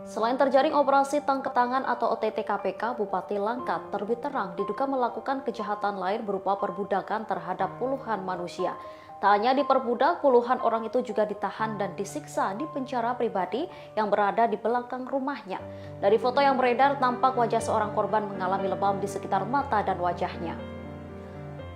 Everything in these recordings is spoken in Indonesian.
Selain terjaring operasi tangkap tangan atau OTT KPK, Bupati Langkat terbit terang diduga melakukan kejahatan lain berupa perbudakan terhadap puluhan manusia. Tak hanya diperbudak, puluhan orang itu juga ditahan dan disiksa di penjara pribadi yang berada di belakang rumahnya. Dari foto yang beredar, tampak wajah seorang korban mengalami lebam di sekitar mata dan wajahnya.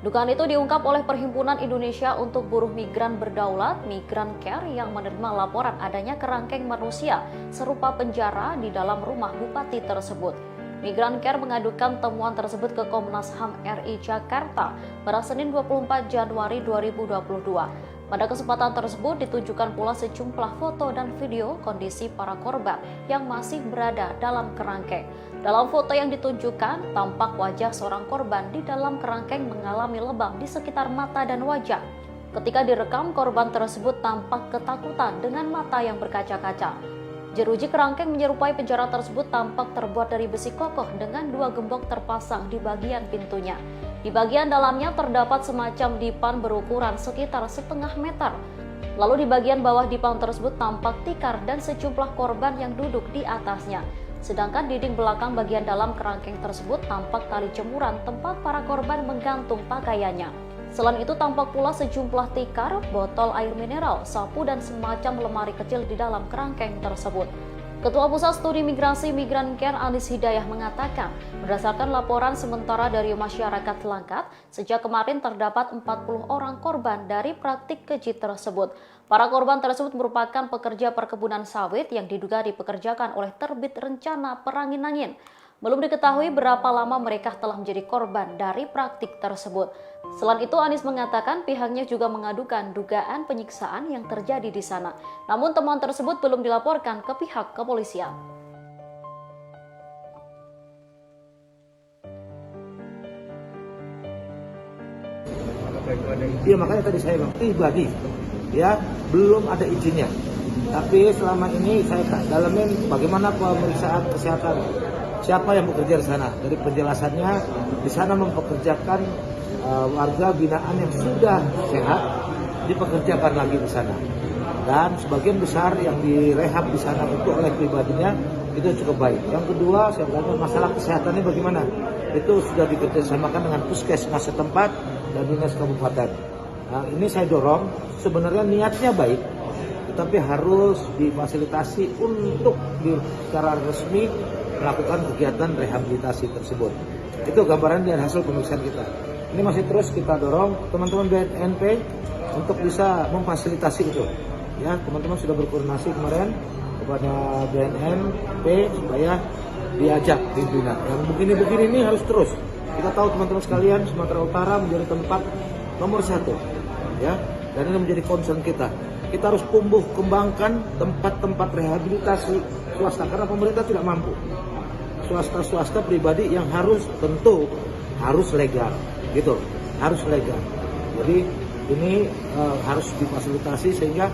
Dugaan itu diungkap oleh Perhimpunan Indonesia untuk Buruh Migran Berdaulat, Migran Care, yang menerima laporan adanya kerangkeng manusia serupa penjara di dalam rumah bupati tersebut. Migran Care mengadukan temuan tersebut ke Komnas HAM RI Jakarta pada Senin 24 Januari 2022. Pada kesempatan tersebut ditunjukkan pula sejumlah foto dan video kondisi para korban yang masih berada dalam kerangkeng. Dalam foto yang ditunjukkan, tampak wajah seorang korban di dalam kerangkeng mengalami lebam di sekitar mata dan wajah. Ketika direkam, korban tersebut tampak ketakutan dengan mata yang berkaca-kaca. Jeruji kerangkeng menyerupai penjara tersebut tampak terbuat dari besi kokoh dengan 2 gembok terpasang di bagian pintunya. Di bagian dalamnya terdapat semacam dipan berukuran sekitar setengah meter. Lalu di bagian bawah dipan tersebut tampak tikar dan sejumlah korban yang duduk di atasnya. Sedangkan dinding belakang bagian dalam kerangkeng tersebut tampak tali jemuran tempat para korban menggantung pakaiannya. Selain itu tampak pula sejumlah tikar, botol air mineral, sapu dan semacam lemari kecil di dalam kerangkeng tersebut. Ketua Pusat Studi Migrasi Migran Care Anis Hidayah mengatakan, berdasarkan laporan sementara dari masyarakat Langkat, sejak kemarin terdapat 40 orang korban dari praktik keji tersebut. Para korban tersebut merupakan pekerja perkebunan sawit yang diduga dipekerjakan oleh terbit rencana perangin-angin. Belum diketahui berapa lama mereka telah menjadi korban dari praktik tersebut. Selain itu, Anis mengatakan pihaknya juga mengadukan dugaan penyiksaan yang terjadi di sana. Namun temuan tersebut belum dilaporkan ke pihak kepolisian. Iya, makanya tadi saya bilang pribadi, ya belum ada izinnya. Tapi selama ini saya dalamin bagaimana pemeriksaan kesehatan. Siapa yang bekerja di sana? Dari penjelasannya, di sana mempekerjakan warga binaan yang sudah sehat, dipekerjakan lagi di sana. Dan sebagian besar yang direhab di sana itu oleh pribadinya itu cukup baik. Yang kedua, saya bilang masalah kesehatannya bagaimana? Itu sudah dikerjasamakan dengan puskesmas setempat dan dinas kabupaten. Nah, ini saya dorong. Sebenarnya niatnya baik, tetapi harus difasilitasi untuk secara resmi melakukan kegiatan rehabilitasi tersebut. Itu gambaran dari hasil pemeriksaan kita. Ini masih terus kita dorong teman-teman BNP untuk bisa memfasilitasi itu. Ya, teman-teman sudah berkoordinasi kemarin kepada BNP supaya diajak pimpinan. Yang begini-begini ini harus terus. Kita tahu teman-teman sekalian, Sumatera Utara menjadi tempat nomor 1, ya, dan ini menjadi concern kita. Kita harus tumbuh kembangkan tempat-tempat rehabilitasi swasta karena pemerintah tidak mampu. Swasta pribadi yang harus tentu harus legal, gitu, harus legal. Jadi ini harus difasilitasi sehingga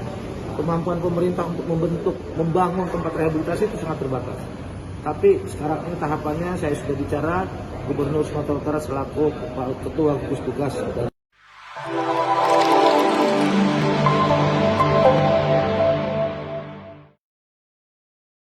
kemampuan pemerintah untuk membangun tempat rehabilitasi itu sangat terbatas. Tapi sekarang ini tahapannya saya sudah bicara Gubernur Sumatera Utara selaku Ketua Gugus Tugas.